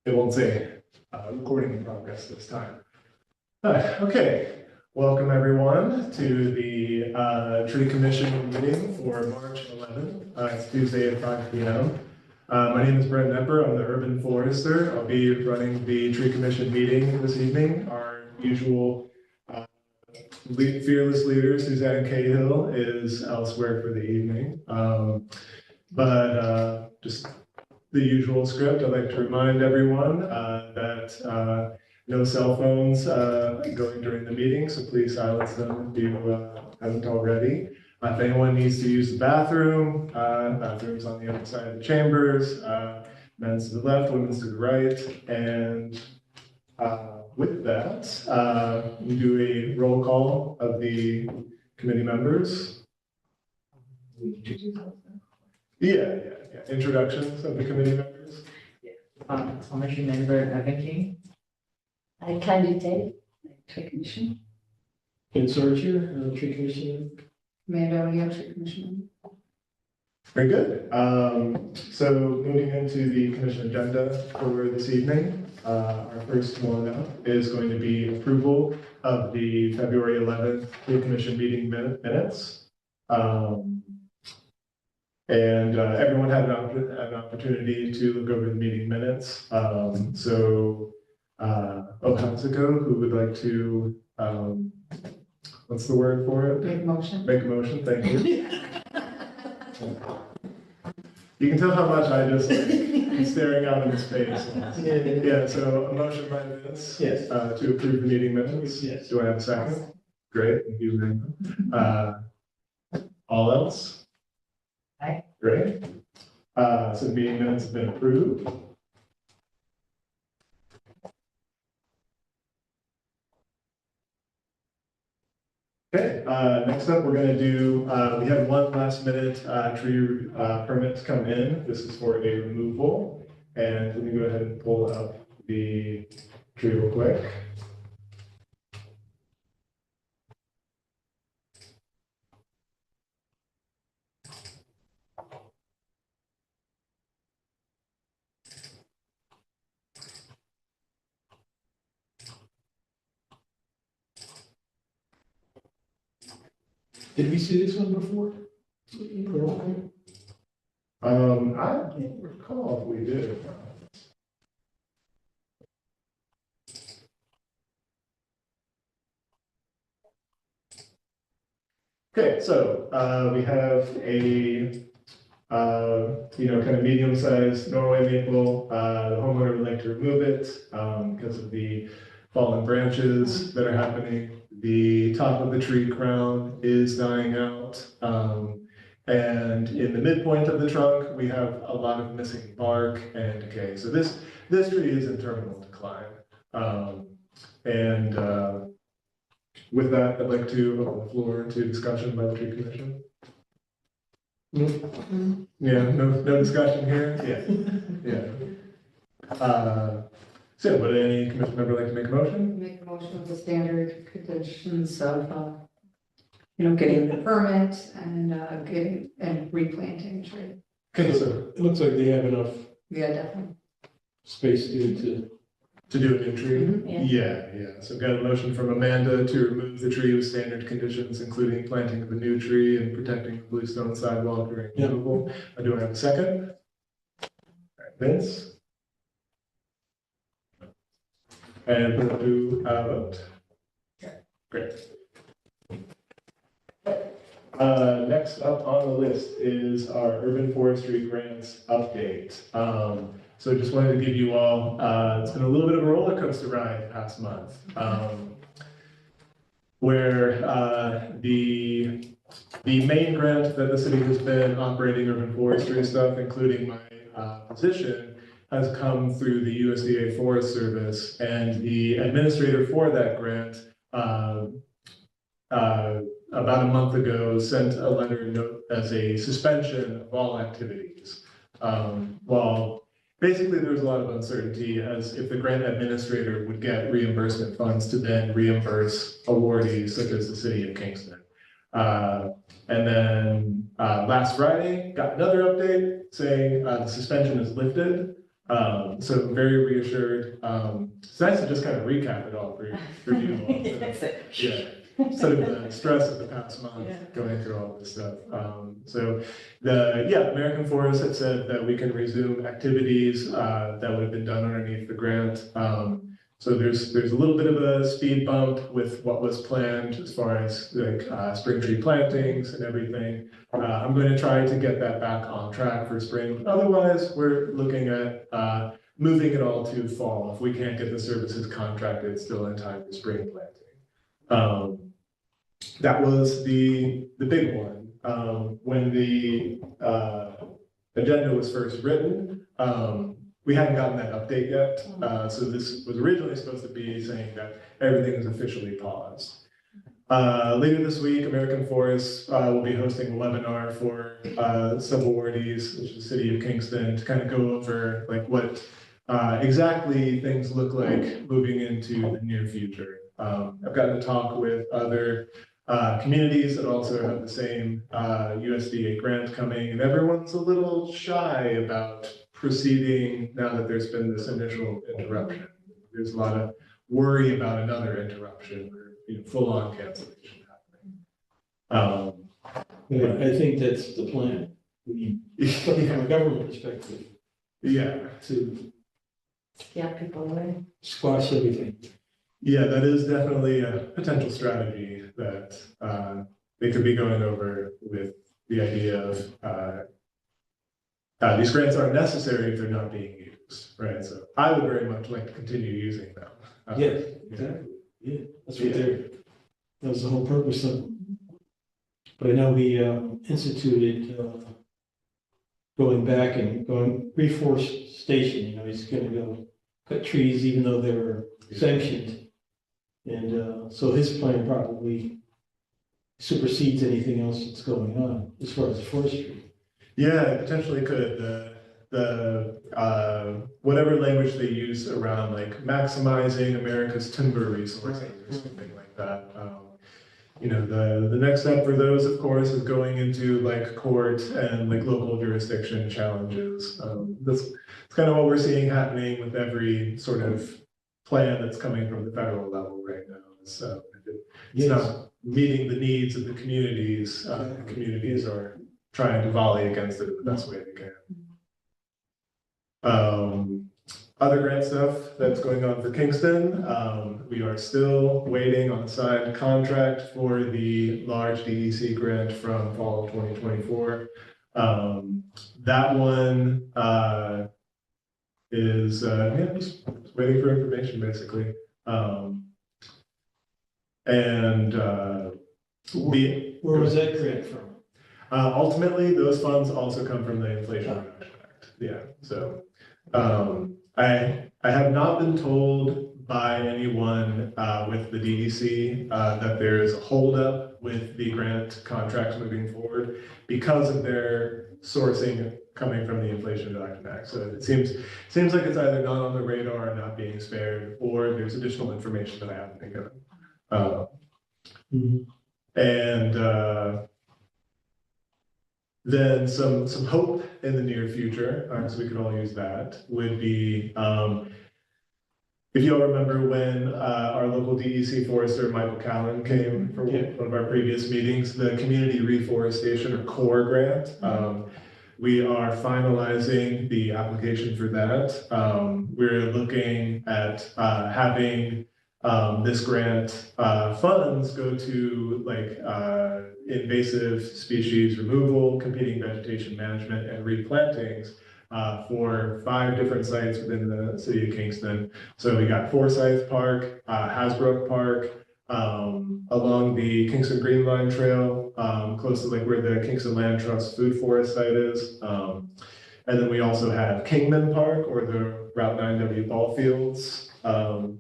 It won't say recording in progress this time. Okay, welcome everyone to the Tree Commission meeting for March 11th. It's Tuesday at 5 p.m. My name is Brent Nepper. I'm the urban forester. I'll be running the Tree Commission meeting this evening. Our usual fearless leader, Suzanne Cahill, is elsewhere for the evening. Just the usual script. I'd like to remind everyone that no cell phones going during the meeting, so please silence them if you haven't already. If anyone needs to use the bathroom, bathrooms on the other side of the chambers, men's to the left, women's to the right, and with that, we do a roll call of the committee members. Yeah. Introductions of the committee members. Commission member Evan King. Candy Day, Tree Commission. Ken Sorcher, Tree Commission. Amanda O'Neill, Tree Commission. Very good. So moving into the commission agenda for this evening, our first one up is going to be approval of the February 11th Tree Commission meeting minutes. Everyone had an opportunity to look over the meeting minutes. Okanzako, who would like to, what's the word for it? Make a motion. Make a motion, thank you. You can tell how much I just am staring out into space. Yeah, so a motion by Vince. Yes. To approve the meeting minutes. Yes. Do I have a second? Great, thank you, Amanda. All else? Aye. Great. So the meeting minutes have been approved. Okay, next up, we're gonna do, we had one last minute tree permit come in. This is for a removal. And let me go ahead and pull up the tree real quick. Did we see this one before? I don't recall if we did. Okay, so we have a kind of medium-sized Norway maple. The homeowner would like to remove it because of the fallen branches that are happening. The top of the tree crown is dying out. And in the midpoint of the trunk, we have a lot of missing bark and decay. So this tree is in terminal decline. With that, I'd like to open the floor to discussion by the tree commission. Yeah, no discussion here? Yeah. So would any commission member like to make a motion? Make a motion with the standard conditions of, getting the permit and replanting the tree. Okay, so It looks like they have enough Yeah, definitely. space to do a new tree? Mhm, Yeah. So I've got a motion from Amanda to remove the tree with standard conditions, including planting of a new tree and protecting the bluestone sidewalk during Yeah. removal. Do I have a second? All right, Vince? And put it to vote. Great. Next up on the list is our urban forestry grants update. So just wanted to give you all, it's been a little bit of a roller coaster ride past month. Where the main grant that the city has been operating urban forestry stuff, including my position, has come through the USDA Forest Service, and the administrator for that grant about a month ago sent a letter note as a suspension of all activities. While basically there was a lot of uncertainty as if the grant administrator would get reimbursement funds to then reimburse awardees such as the city of Kingston. And then last Friday, got another update saying the suspension is lifted. So very reassured. It's nice to just kind of recap it all for you all. Yeah, instead of the stress of the past month going through all this stuff. American Forest had said that we can resume activities that would have been done underneath the grant. So there's a little bit of a speed bump with what was planned as far as like spring tree plantings and everything. I'm going to try to get that back on track for spring. Otherwise, we're looking at moving it all to fall if we can't get the services contracted still in time for spring planting. That was the big one. When the agenda was first written, we hadn't gotten that update yet. So this was originally supposed to be saying that everything is officially paused. Later this week, American Forest will be hosting a webinar for subawardees, which is the city of Kingston, to kind of go over like what exactly things look like moving into the near future. I've gotten to talk with other communities that also have the same USDA grant coming, and everyone's a little shy about proceeding now that there's been this initial interruption. There's a lot of worry about another interruption or full-on cancellation happening. Yeah, I think that's the plan. From a government perspective, Yeah. to Yeah, people away. squash everything. Yeah, that is definitely a potential strategy that they could be going over with the idea of these grants aren't necessary if they're not being used, right? So I would very much like to continue using them. Yes, exactly. Yeah, that's what that was the whole purpose of it. But I know we instituted going back and going reforestation, he's gonna go cut trees even though they were sanctioned. And so his plan probably supersedes anything else that's going on as far as forestry. Yeah, it potentially could. Whatever language they use around like maximizing America's timber resources or something like that. The next step for those, of course, is going into like court and like local jurisdiction challenges. That's kind of what we're seeing happening with every sort of plan that's coming from the federal level right now. So it's not meeting the needs of the communities. The communities are trying to volley against it the best way they can. Other grant stuff that's going on for Kingston, we are still waiting on a signed contract for the large DEC grant from fall 2024. That one is just waiting for information basically. Where was that grant from? Ultimately, those funds also come from the Inflation Reduction Act. Yeah, so I have not been told by anyone with the DEC that there is a holdup with the grant contracts moving forward because of their sourcing coming from the Inflation Reduction Act. So it seems like it's either not on the radar or not being spared, or there's additional information that I haven't been given. And then some hope in the near future, so we could all use that, would be, if you all remember when our local DEC forester, Michael Callan, came for one of our previous meetings, the Community Reforestation or CORE grant. We are finalizing the application for that. We're looking at having this grant funds go to like invasive species removal, competing vegetation management, and replantings for 5 different sites within the city of Kingston. So we got Forsyth Park, Hasbrook Park, along the Kingston Green Line Trail, close to like where the Kingston Land Trust Food Forest site is. And then we also have Kingman Park, or the Route 9W ball fields. And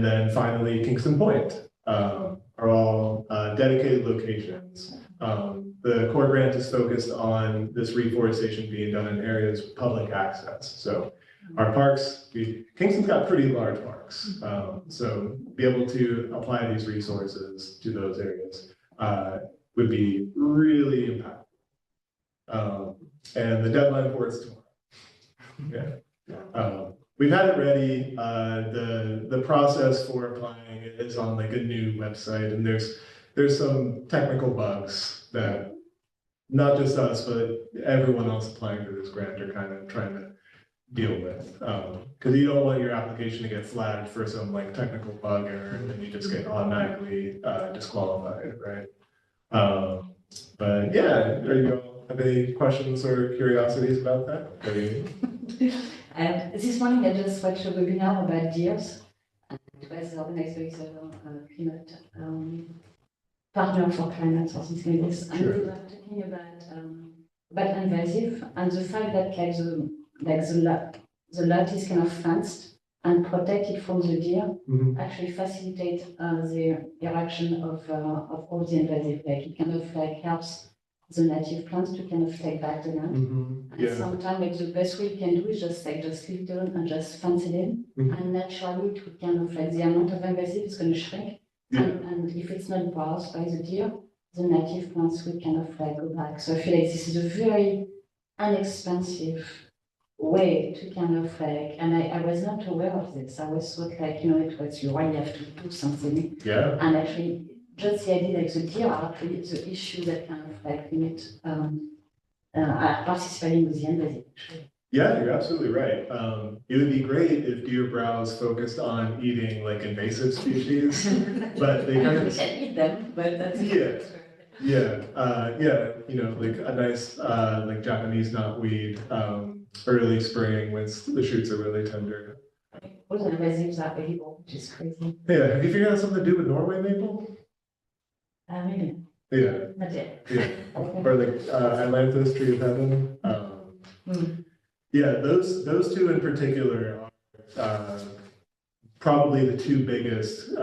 then finally, Kingston Point are all dedicated locations. The core grant is focused on this reforestation being done in areas with public access. So our parks, Kingston's got pretty large parks. So be able to apply these resources to those areas would be really impactful. And the deadline for it is tomorrow. Yeah. We've had it ready. The process for applying is on like a new website, and there's some technical bugs that not just us, but everyone else applying for this grant are kind of trying to deal with. Because you don't want your application to get flagged for some like technical bug error, and then you just get automatically disqualified, right? But yeah, are you all have any questions or curiosities about that? This morning I just watched a webinar about deers. And it was organized by the climate partner for climate or something like this. And Sure. they were talking about invasive and the fact that the lot is kind of fenced and protected from the deer Mhm. actually facilitate the interaction of all the invasive. Like it kind of like helps the native plants to kind of take back the land. Mhm. And Yeah. sometimes like the best we can do is just leave it alone and just fence it in. Mhm. And naturally it will kind of like the amount of invasive is going to shrink. Yeah. And if it's not browsed by the deer, the native plants will kind of like go back. So I feel like this is a very inexpensive way to kind of like, and I was not aware of this. I was thought like, it was you really have to do something. Yeah. And actually, just the idea like the deer are actually the issue that kind of like limit participating with the invasive. Actually. Yeah, you're absolutely right. It would be great if deer browse focused on eating like invasive species, but they kind We of, can eat them, but that's. Yeah. Like a nice like Japanese knotweed, early spring when the shoots are really tender. All the invasives are edible, which is crazy. Yeah, have you figured out something to do with Norway maple? Maybe Yeah, not yet. yeah, Okay. or like Atlantis, tree of heaven. Yeah, those two in particular are probably the two biggest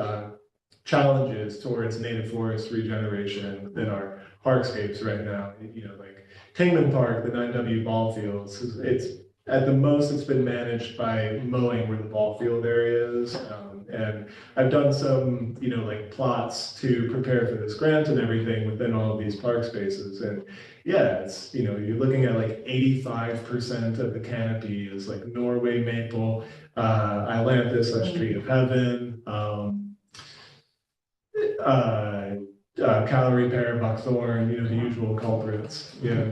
challenges towards native forest regeneration within our parkscapes right now. Like Kingman Park, the 9W ball fields, it's at the most it's been managed by mowing where the ball field area is. And I've done some, like plots to prepare for this grant and everything within all of these park spaces. And yeah, it's, you're looking at like 85% of the canopy is like Norway maple, Ailanthus, that's tree of heaven, Callery pear, buckthorn, the usual culprits, yeah.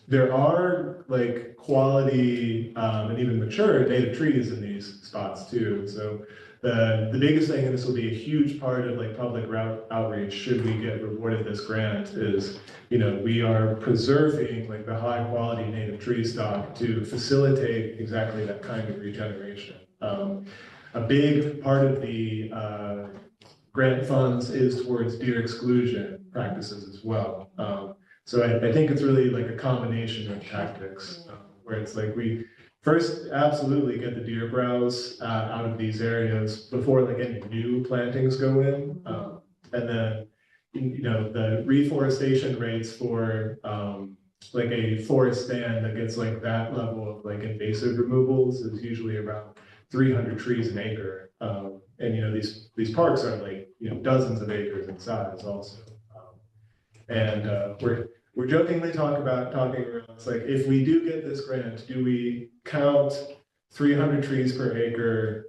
There are like quality and even mature native trees in these spots too. So the biggest thing, and this will be a huge part of like public outreach should we get rewarded this grant, is we are preserving like the high quality native tree stock to facilitate exactly that kind of regeneration. A big part of the grant funds is towards deer exclusion practices as well. So I think it's really like a combination of tactics, where it's like we first absolutely get the deer browse out of these areas before like any new plantings go in. And then, the reforestation rates for like a forest stand that gets like that level of like invasive removals is usually around 300 trees an acre. And these parks are like, dozens of acres in size also. We're jokingly talking around, it's like, if we do get this grant, do we count 300 trees per acre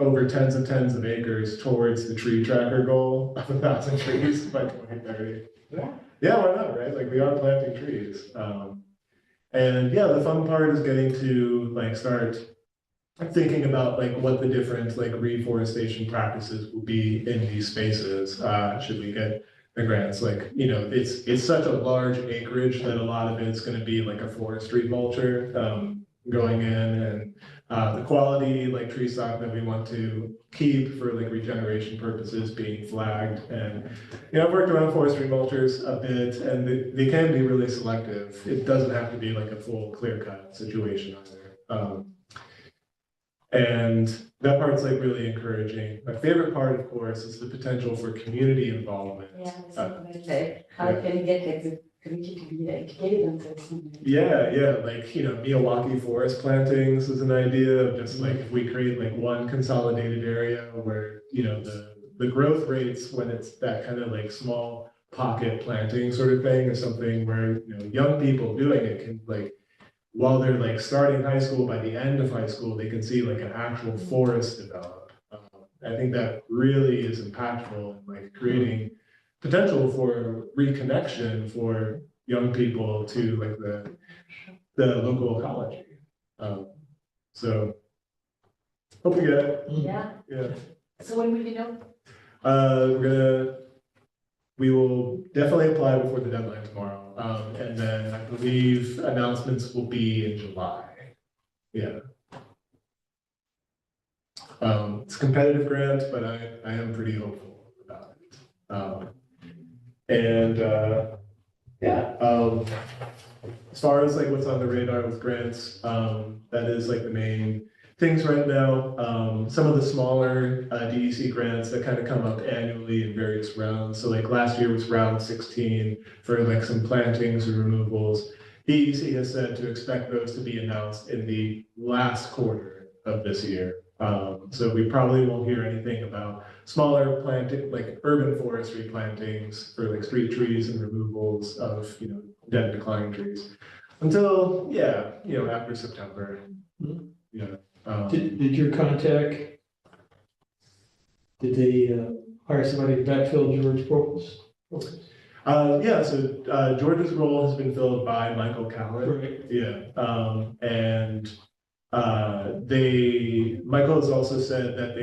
over tens of acres towards the tree tracker goal of 1,000 trees by 2030? Yeah, why not, right? Like we are planting trees. And yeah, the fun part is getting to like start thinking about like what the different like reforestation practices will be in these spaces, should we get the grants. Like, it's such a large acreage that a lot of it's going to be like a forestry mulcher going in, and the quality like tree stock that we want to keep for like regeneration purposes being flagged. And I've worked around forestry mulchers a bit, and they can be really selective. It doesn't have to be like a full clear-cut situation either. And that part's like really encouraging. My favorite part, of course, is the potential for community involvement. Yeah, like, how can you get like the community to be educated on this? Yeah, like, Miyawaki forest plantings is an idea of just like, if we create like one consolidated area where, the growth rates when it's that kind of like small pocket planting sort of thing is something where, young people doing it can like while they're like starting high school, by the end of high school, they can see like an actual forest develop. I think that really is impactful in like creating potential for reconnection for young people to like the local ecology. So hope we get it. Yeah, Yeah. so when will you know? We will definitely apply before the deadline tomorrow. And then I believe announcements will be in July. Yeah. It's a competitive grant, but I am pretty hopeful about it. As far as like what's on the radar with grants, that is like the main things right now. Some of the smaller DEC grants that kind of come up annually in various rounds. So like last year was round 16 for like some plantings or removals. DEC has said to expect those to be announced in the last quarter of this year. So we probably won't hear anything about smaller planting, like urban forestry plantings for like street trees and removals of, dead and declining trees until, after September. Yeah. Did your contact, did they hire somebody to backfill George Brookles? So George's role has been filled by Michael Callan. Right. Yeah. Michael has also said that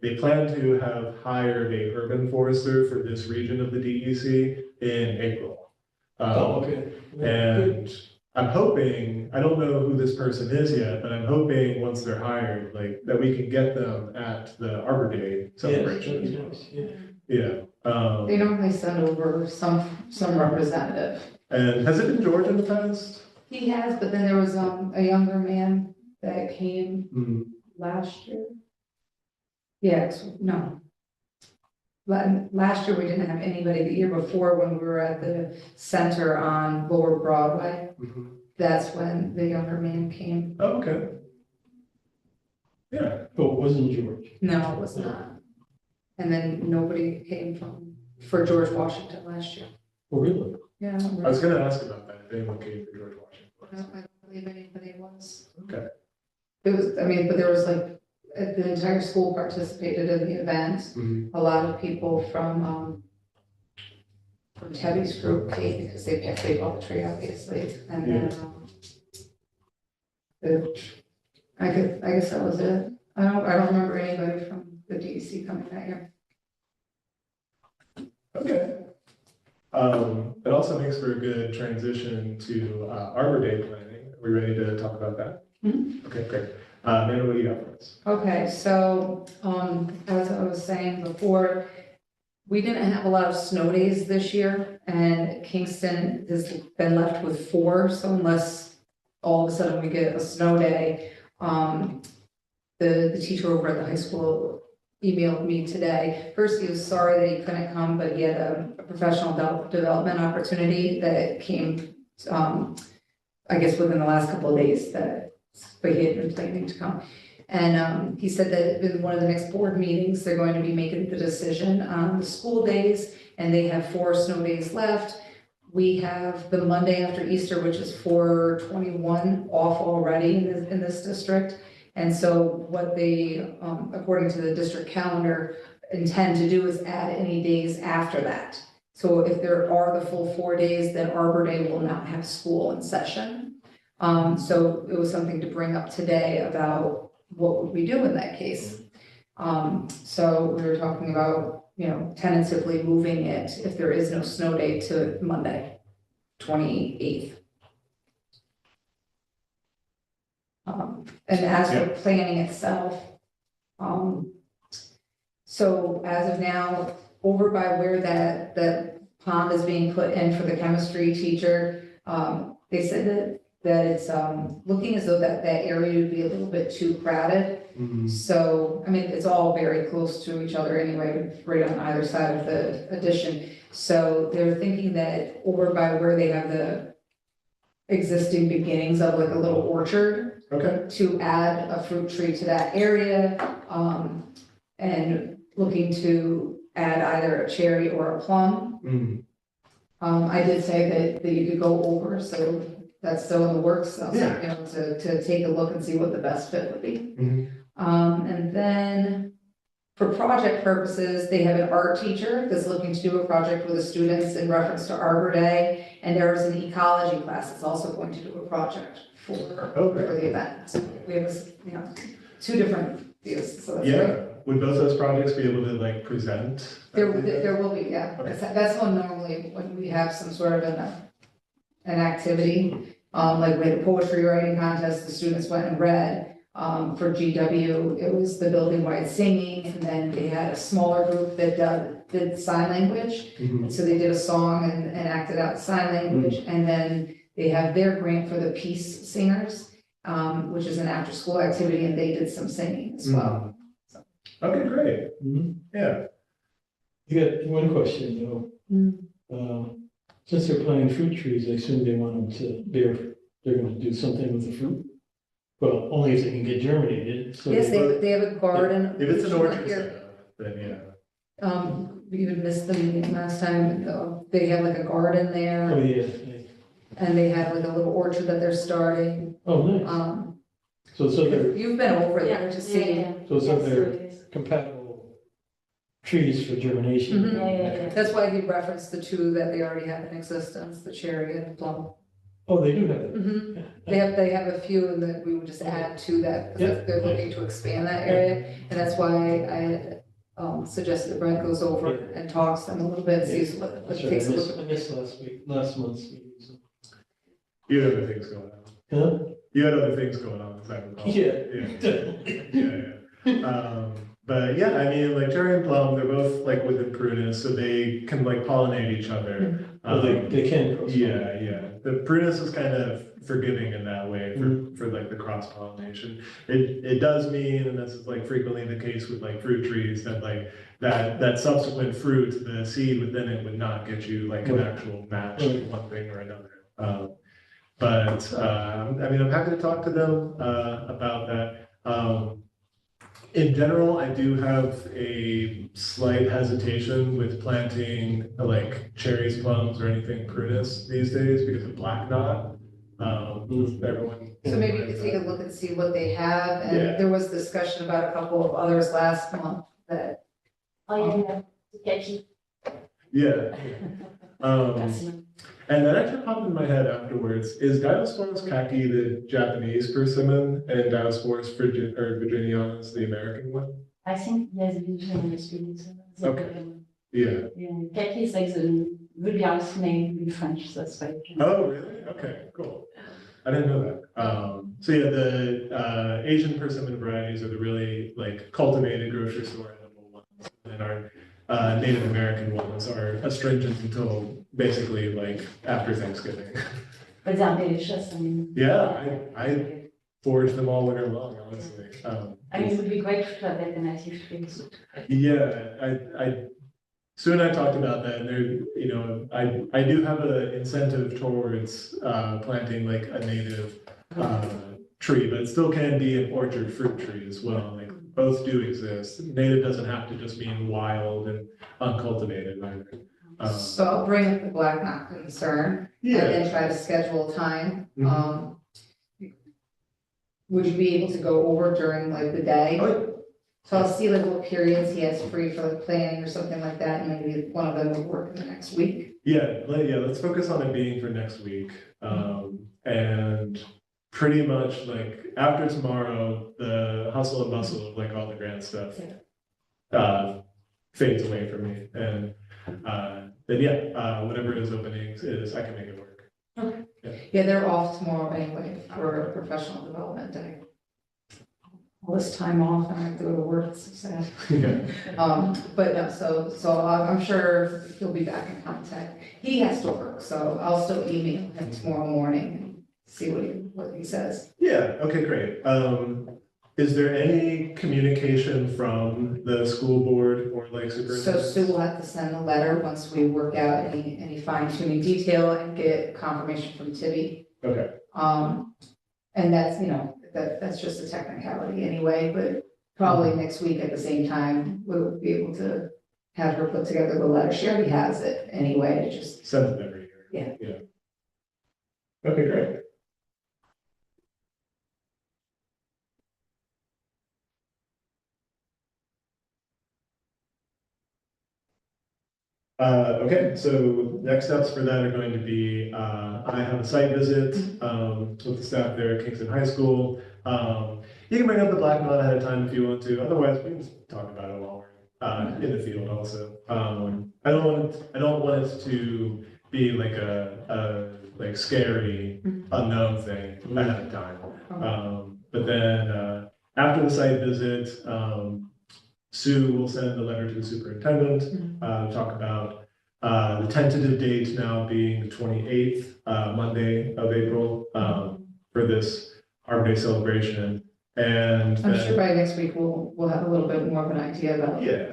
they plan to have hired a urban forester for this region of the DEC in April. Okay. And I'm hoping, I don't know who this person is yet, but I'm hoping once they're hired, like that we can get them at the Arbor Day celebration. Yes, yeah. Yeah. They normally send over some representative. And has it been George in the past? He has, but then there was a younger man that came Mm, last year. Yeah, no. Last year, we didn't have anybody. The year before, when we were at the center on Lower Broadway, mhm. that's when the younger man came. Oh, okay. Yeah. Oh, it wasn't George. No, it was not. And then nobody came for George Washington last year. Oh, really? Yeah. I was gonna ask about that, if anyone came for George Washington. I don't believe anybody was. Okay. It was, but there was like, the entire school participated in the event. Mhm. A lot of people from Teddy's group came because they bought the tree, obviously, and then, I guess that was it. I don't remember anybody from the DEC coming that year. Okay. It also makes for a good transition to Arbor Day planning. Are we ready to talk about that? Mhm. Okay, great. Amanda, what do you got for us? Okay, so, as I was saying before, we didn't have a lot of snow days this year, and Kingston has been left with 4, so unless all of a sudden we get a snow day, the teacher over at the high school emailed me today. First, he was sorry that he couldn't come, but he had a professional development opportunity that came, I guess within the last couple of days but he had been planning to come. And he said that in one of the next board meetings, they're going to be making the decision on the school days, and they have 4 snow days left. We have the Monday after Easter, which is 4/21, off already in this district. And so what they, according to the district calendar, intend to do is add any days after that. So if there are the full 4 days, then Arbor Day will not have school in session. So it was something to bring up today about what would we do in that case. So we were talking about, tentatively moving it, if there is no snow day, to Monday, 28th. And as for planning itself, so as of now, over by where that pond is being put in for the chemistry teacher, they said that it's looking as though that area would be a little bit too crowded. Mhm. So, it's all very close to each other anyway, right on either side of the addition. So they're thinking that over by where they have the existing beginnings of like a little orchard, Okay. to add a fruit tree to that area, and looking to add either a cherry or a plum. Mhm. I did say that you could go over, so that's still in the works, so, Yeah. you know, to take a look and see what the best fit would be. Mhm. And then for project purposes, they have an art teacher that's looking to do a project with the students in reference to Arbor Day. And there's an ecology class that's also going to do a project for the event. So we have, you know, two different views, so that's great. Yeah, would both those projects be able to like present? There will be, yeah. Okay. That's one normally when we have some sort of an activity. Like we had a poetry writing contest, the students went and read. For GW, it was the building-wide singing, and then they had a smaller group that did sign language. Mhm. So they did a song and acted out sign language, and then they have their grant for the Peace Singers, which is an after-school activity, and they did some singing as well. Okay, great, Mhm. yeah. You got one question, though. Since they're planting fruit trees, I assume they want them to they're gonna do something with the fruit? Well, only if they can get germinated, so. Yes, they have a garden. If it's an orchard Here. setup, then yeah. We even missed the meeting last time, they have like a garden Oh, there, yeah. and they have like a little orchard that they're starting. Oh, nice. So they're, You've been over there to Yeah, see. yeah. so Yes, they're it is. compatible trees for germination. Mhm. Yeah. That's why he referenced the two that they already have in existence, the cherry and the plum. Oh, they do have it. Mhm. Yeah. They have a few and that we would just add to that, Yeah. because they're looking to expand that area. And that's why I had suggested that Brent goes over and talks to them a little bit, sees what That's right, takes a I look. missed last month's meeting. so. You had other things going on. Huh? You had other things going on, as I recall. Yeah. Yeah. But yeah, I mean, like cherry and plum, they're both like within prunus, so they can like pollinate each other. Well, they can. cross Yeah. The prunus is kind of forgiving in that way for like the cross pollination. It does mean, and this is like frequently the case with like fruit trees, that like that subsequent fruit, the seed within it would not get you like an Right. actual match Right. with one thing or another. I mean, I'm happy to talk to them about that. In general, I do have a slight hesitation with planting like cherries, plums, or anything prunus these days because of black knot. Everyone. So maybe you could take a look and see what they have, and Yeah. there was discussion about a couple of others last month that, Oh, yeah. Kaki. Yeah. That's And that actually popped in my head afterwards. Is Diosporus cacti the Japanese persimmon and Diosporus virginianus the American one? I think yes, Virginia is Okay. Yeah. Yeah, Kaki is like the vulgaris name in French, that's why. Oh, really? Okay, cool. I didn't know that. So yeah, the Asian persimmon varieties are the really like cultivated grocery store edible ones. And our Native American ones are astringent until basically like after Thanksgiving. But they are delicious, I mean. Yeah, I forage them all winter long, honestly. I mean, it would be great to have alternative trees. Yeah, Sue and I talked about that, and there, you know, I do have an incentive towards planting like a native tree, but it still can be an orchard fruit tree as well. Like both do exist. Native doesn't have to just mean wild and uncultivated either. so I'll bring up the black knot concern. And Yeah. then try to schedule time. Mhm. Would you be able to go over during like the day? Oh, So I'll see like what periods he has free for like planning or something like that, and maybe one of them would work in the next week. let's focus on it being for next week. And pretty much like after tomorrow, the hustle and bustle of like all the grand stuff fades away from me. And then whatever his openings is, I can make it work. Yeah, they're off tomorrow anyway for professional development day. All this time off, and I have to go to work, it's so sad. Yeah. But no, so I'm sure he'll be back in contact. He has to work, so I'll still email him tomorrow morning and see what he says. Yeah, okay, great. Is there any communication from the school board or like So superintendent? Sue will have to send a letter once we work out any fine tuning detail and get confirmation from Tibby. Okay, And that's, you know, that's just a technicality anyway, but probably next week at the same time, we'll be able to have her put together the letter. She already has it anyway, it just, send it every year. Yeah. Okay, great. Okay, so next steps for that are going to be, I have a site visit, with the staff there at Kingston High School. You can bring up the black knot ahead of time if you want to, otherwise we can just talk about it while we're, in the field also. I don't want it to be like like scary, unknown thing ahead of time. But then, after the site visit, Sue will send a letter to the superintendent, talk about the tentative date now being the 28th, Monday of April, for this Arbor Day celebration. And I'm sure then, by next week we'll have a little bit more of an idea about, yeah,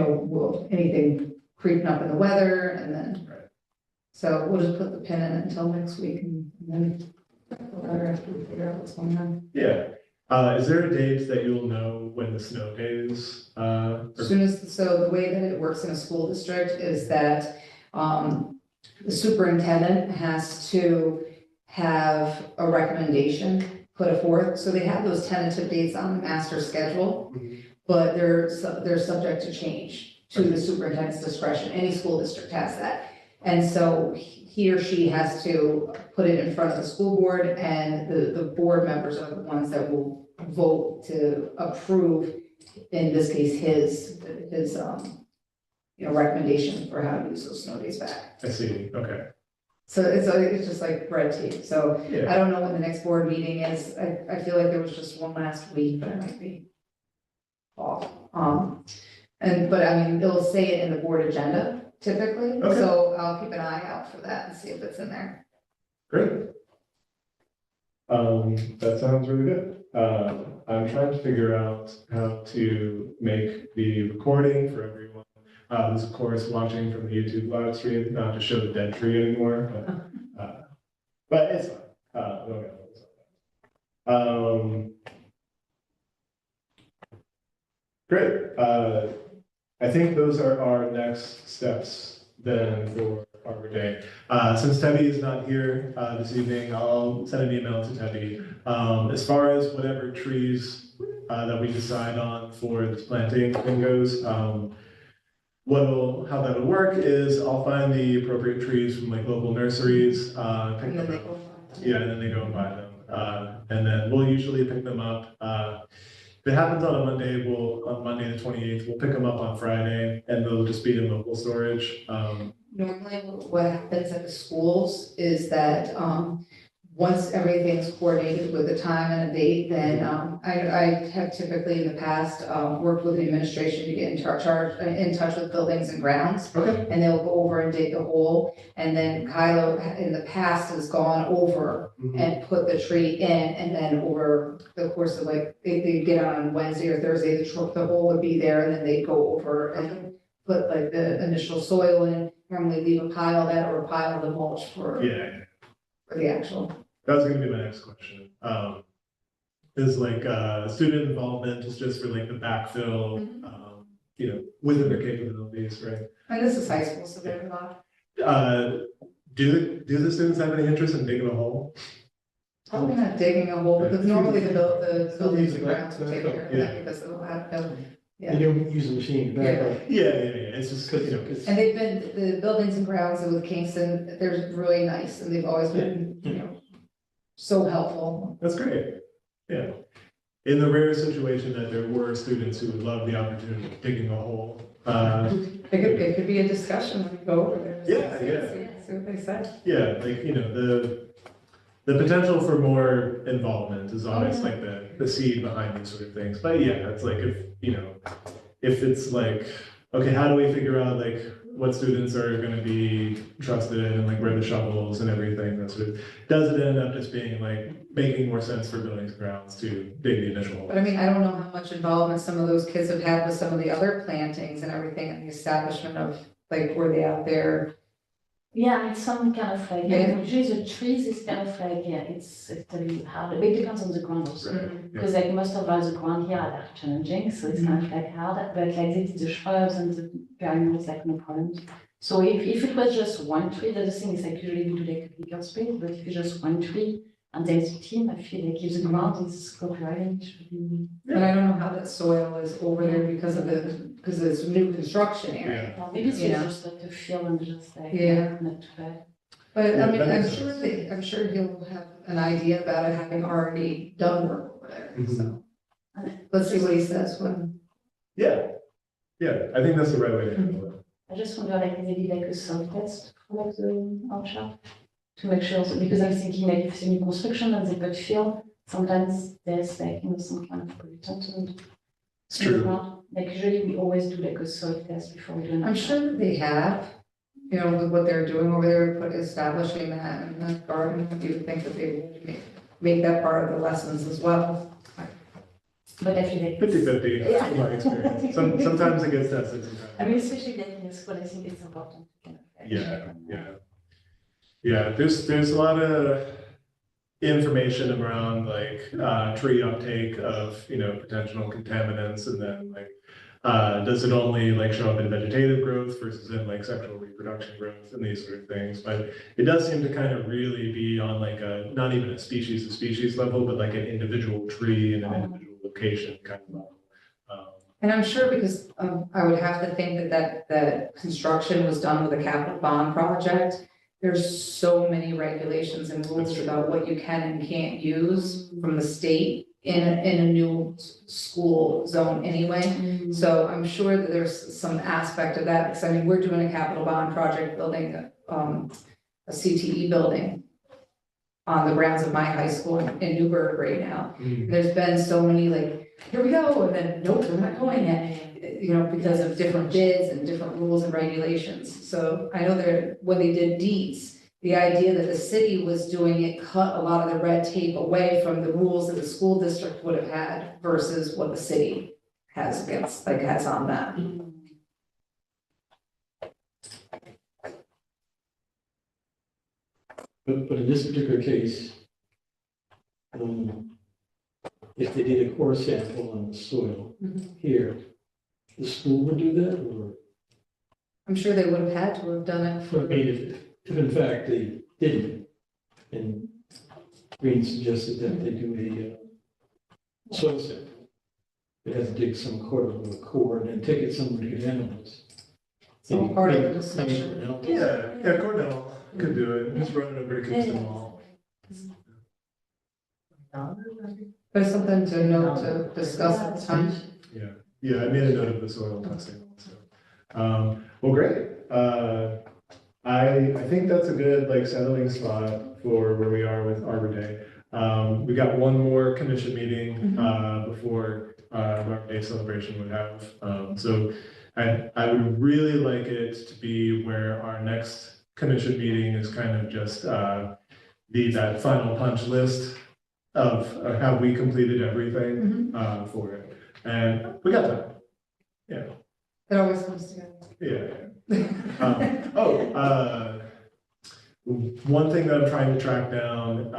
will anything creeping up in the weather and then. Right. So we'll just put the pin in it until next week and then after we figure out what's going on. yeah. Is there a date that you'll know when the snow days, As soon as, so the way that it works in a school district is that, the superintendent has to have a recommendation put forth. So they have those tentative dates on the master schedule, but they're subject to change to the superintendent's discretion. Any school district has that. And so he or she has to put it in front of the school board, and the board members are the ones that will vote to approve, in this case, his recommendation for how to use those snow days back. I see, okay, So it's just like red tape. So yeah, I don't know when the next board meeting is. I feel like there was just one last week, but I might be off. But I mean, it'll say it in the board agenda typically, Okay. so I'll keep an eye out for that and see if it's in there. great. That sounds really good. I'm trying to figure out how to make the recording for everyone. Who's of course watching from the YouTube live stream, not to show the dead tree anymore, but it's fine. Okay, it's fine. Great. I think those are our next steps then for Arbor Day. Since Tebby is not here this evening, I'll send an email to Tebby. As far as whatever trees that we decide on for this planting thing goes, how that'll work is I'll find the appropriate trees from like local nurseries, pick And then them they up. go. Yeah, and then they go and buy them. And then we'll usually pick them up. If it happens on a Monday, on Monday the 28th, we'll pick them up on Friday and they'll just be in local storage. Normally, what happens at the schools is that, once everything's coordinated with a time and a date, then, I have typically in the past, worked with the administration to get in touch with buildings and grounds. Okay. And they'll go over and dig the hole, and then Kylo in the past has gone over and put the tree in, and then over the course of like, they get on Wednesday or Thursday, the hole would be there, and then they go over and put like the initial soil in, normally leave a pile of that or a pile of the mulch for the actual. That was gonna be my next question. Is like, student involvement is just for like the backfill, within their capabilities, right? And this is high school, so they're not. Do the students have any interest in digging a hole? Probably not digging a hole, because normally the buildings and Back- grounds will take care of Yeah. that, because they'll have, And you don't use the machine to back up. Yeah, it's just, Because and they've been, the buildings and grounds with Kingston, they're really nice, and they've always been, so helpful. that's great, yeah. In the rare situation that there were students who would love the opportunity of digging a hole, It could be a discussion when you go over there. See what they say. yeah, like, the potential for more involvement is always like the seed behind these sort of things. But yeah, it's like if it's like, okay, how do we figure out like what students are gonna be trusted and like where the shovels and everything, that sort of, does it end up just being like making more sense for buildings and grounds to dig the initial hole? But I mean, I don't know how much involvement some of those kids have had with some of the other plantings and everything and the establishment of, like, were they out there? Yeah, it's some kind of like, Yeah. usually the trees is kind of like, yeah, it's really hard, but it depends on the ground also. Right. Because like most of us, the ground here are challenging, so it's kind of like hard, but like this, the shrubs and the perennials, like no problems. So if it was just one tree, the thing is like usually we do like a bigger space, but if it's just one tree, and there's a team, I feel like if the ground is cooperating, it should be. And I don't know how that soil is over there because it's new construction area. Maybe it's Yeah. just like a feel and just like, Yeah. not too bad. But Yeah, I mean, that I'm makes sure sense. I'm sure he'll have an idea about it, having already done work over there, so. Let's see what he says when. Yeah, I think that's the right way to handle it. I just wonder, like, maybe like a soil test for like the orchard to make sure, because I'm thinking like if it's a new construction and they put fill, sometimes there's like, some kind of pollutant in It's the true. ground. Like usually we always do like a soil test before we do an I'm orchard. sure that they have, with what they're doing over there, establishing that in the garden. You would think that they would make that part of the lessons as well. But I feel like. 50/50, Yeah. in my experience. Sometimes it gets tested, I sometimes. mean, especially like in school, I think it's important. to kind of, like, Yeah, there's a lot of information around like tree uptake of, potential contaminants, and then like, does it only like show up in vegetative growth versus in like sexual reproduction growth and these sort of things. But it does seem to kind of really be on like not even a species to species level, but like an individual tree and an individual location kind of level. And I'm sure because I would have to think that construction was done with a capital bond project. There's so many regulations and rules That's true. about what you can and can't use from the state in a new school zone anyway. So I'm sure that there's some aspect of that, because I mean, we're doing a capital bond project building a CTE building on the grounds of my high school in Newburgh right now. There's been so many like, here we go, and then, nope, we're not going yet, because of different bids and different rules and regulations. So I know that when they did deeds, the idea that the city was doing it cut a lot of the red tape away from the rules that the school district would have had versus what the city has has on them. But in this particular case, if they did a core sample on the soil Mhm. here, the school would do that, or? I'm sure they would have had to have done it I for, mean, if in fact they didn't, and Green suggested that they do a soil sample, they have to dig some core and then take it somewhere to get animals. It's all Maybe- part of the maybe discussion. Cornell. Yeah, Cornell could do it, just run it over to Kingston Mall. but it's something to note to discuss at the time. Yeah, I made a note of the soil testing also. Well, great. I think that's a good like settling spot for where we are with Arbor Day. We got one more commission meeting before Arbor Day celebration would have. So I would really like it to be where our next commission meeting is kind of just that final punch list of how we completed everything for it. And we got time. Yeah. It always comes together. One thing that I'm trying to track down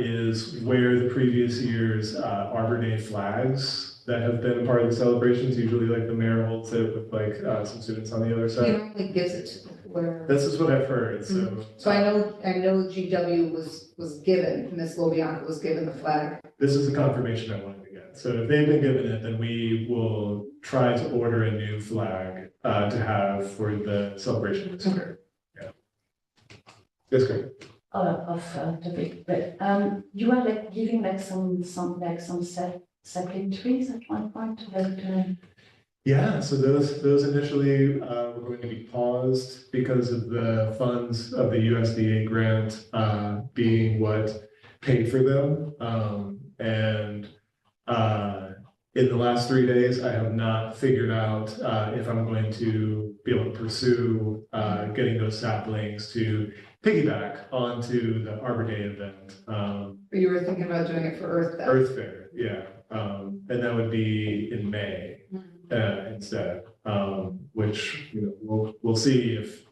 is where the previous year's Arbor Day flags that have been part of the celebrations, usually like the mayor holds it with like some students on the other He side. normally gives it to where. This is what I've heard, so. So I know GW was given, Ms. Lobianca was given the flag. This is the confirmation I wanted to get. So if they've been given it, then we will try to order a new flag to have for the celebration this year. Yeah. That's great. Of topic, but you are like giving like some sapling trees at one point, like. Yeah, so those initially were going to be paused because of the funds of the USDA grant being what paid for them. And in the last 3 days, I have not figured out if I'm going to be able to pursue getting those saplings to piggyback onto the Arbor Day event. But you were thinking about doing it for Earth Day. Earth Fair, yeah. And that would be in May instead, which, we'll see if,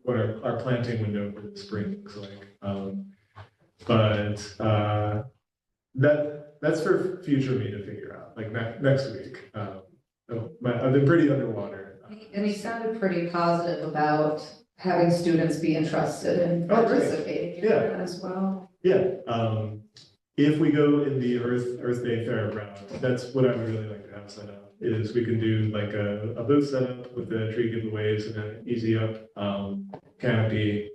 what our planting window for the spring looks like. But that's for future me to figure out, like next week. I've been pretty underwater. And he sounded pretty positive about having students be interested in Oh, great. participating in Yeah. it as well. Yeah, if we go in the Earth Day Fair route, that's what I would really like to have set up, is we can do like a booth setup with the tree giveaways and an easy up, canopy.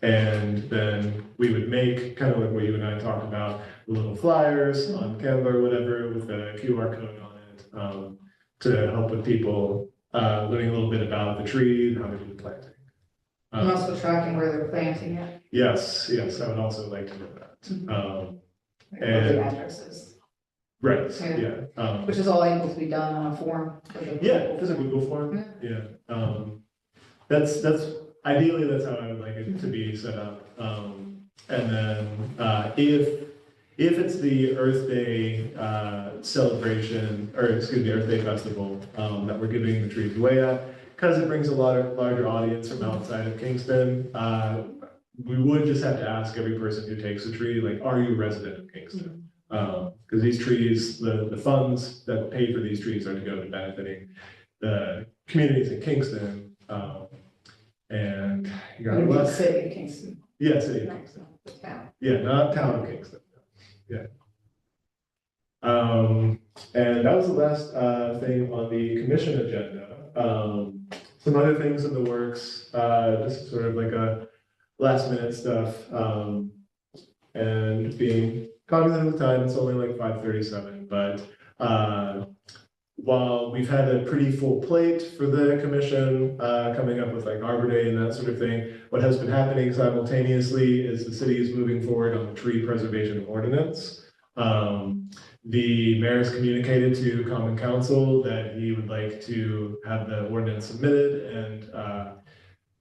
And then we would make, kind of like what you and I talked about, little flyers on Canva or whatever with a QR code on it, to help with people, learning a little bit about the tree and how to do the planting. I'm also tracking where they're planting it, Yes, I would also like to know that. like And- where the addresses, Right, Yeah. yeah. which is all able to be done on a form. for the Yeah, people. there's a Google form, yeah. That's, ideally, that's how I would like it to be set up. And then, if it's the Earth Day, celebration, or excuse me, Earth Day festival, that we're giving the trees away at, because it brings a larger audience from outside of Kingston, we would just have to ask every person who takes a tree, like, are you a resident of Kingston? Because these trees, the funds that pay for these trees are to go to benefiting the communities in Kingston. And you got It would be the less, city of Kingston, yeah, city of not Kingston. the town. Yeah, not town of Kingston. Yeah. And that was the last thing on the commission agenda. Some other things in the works, this is sort of like a last minute stuff. And being cognizant of the time, it's only like 5:37, but while we've had a pretty full plate for the commission, coming up with like Arbor Day and that sort of thing, what has been happening simultaneously is the city is moving forward on the tree preservation ordinance. The mayor has communicated to Common Council that he would like to have the ordinance submitted and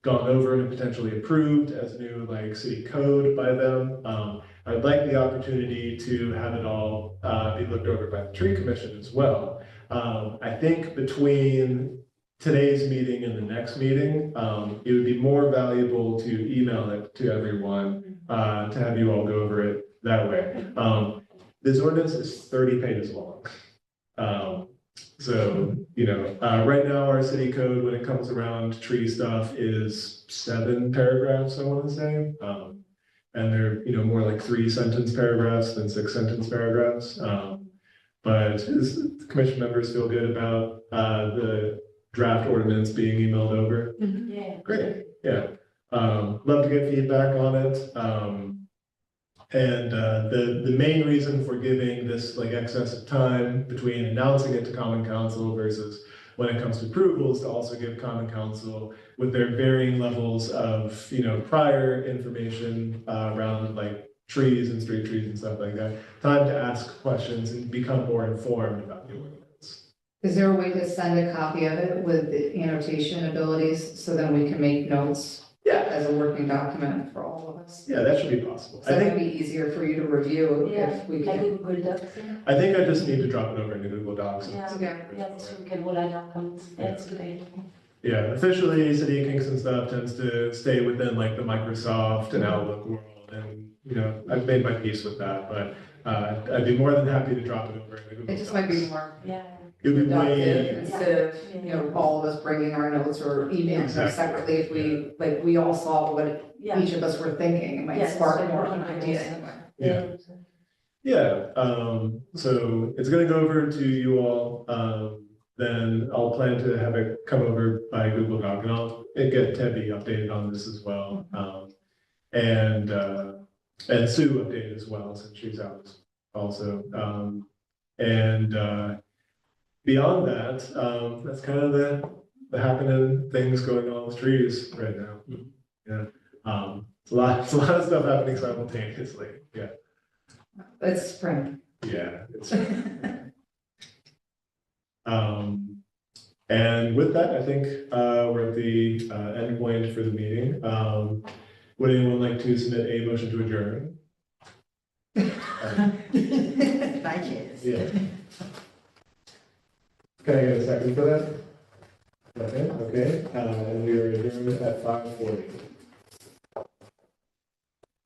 gone over and potentially approved as new like city code by them. I'd like the opportunity to have it all be looked over by the tree commission as well. I think between today's meeting and the next meeting, it would be more valuable to email it to everyone, to have you all go over it that way. This ordinance is 30 pages long. So, right now our city code, when it comes around tree stuff, is 7 paragraphs, I want to say. And they're, more like 3-sentence paragraphs than 6-sentence paragraphs. But the commission members feel good about the draft ordinance being emailed over. Yeah. Great, yeah. Love to get feedback on it. And the main reason for giving this like excess of time between announcing it to Common Council versus when it comes to approval is to also give Common Council, with their varying levels of, prior information around like trees and street trees and stuff like that, time to ask questions and become more informed about the ordinance. Is there a way to send a copy of it with the annotation abilities so then we can make notes Yeah, as a working document for all of us? yeah, that should be possible. So I that would think, be easier for you to review Yeah, if we like can. a Google Docs. I think I just need to drop it over into Google Docs. Yeah. Okay. Yeah, so we can roll out our comments. That's a good idea. Yeah, officially, City of Kingston stuff tends to stay within like the Microsoft and Outlook world, and I've made my peace with that. But I'd be more than happy to drop it over into Google It just might be Docs. more Yeah. It'd be productive way, instead of, all of us bringing our notes or emailing them Exactly. separately. If we all saw what Yeah. each of us were thinking, it might Yeah, spark it's more of like an idea anyway. Yeah. So it's gonna go over to you all. Then I'll plan to have it come over by Google Doc, and I'll get Tebby updated on this as well. And Sue updated as well, since she's out also. Beyond that, that's kind of the happening things going on with trees right now. Yeah, it's a lot of stuff happening simultaneously. Yeah, It's spring. yeah. And with that, I think we're at the end point for the meeting. Would anyone like to submit a motion to adjourn? Thank you. Yeah. Can I get a second for that? Okay, and we are adjourned at 5:40.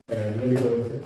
And let me go with it.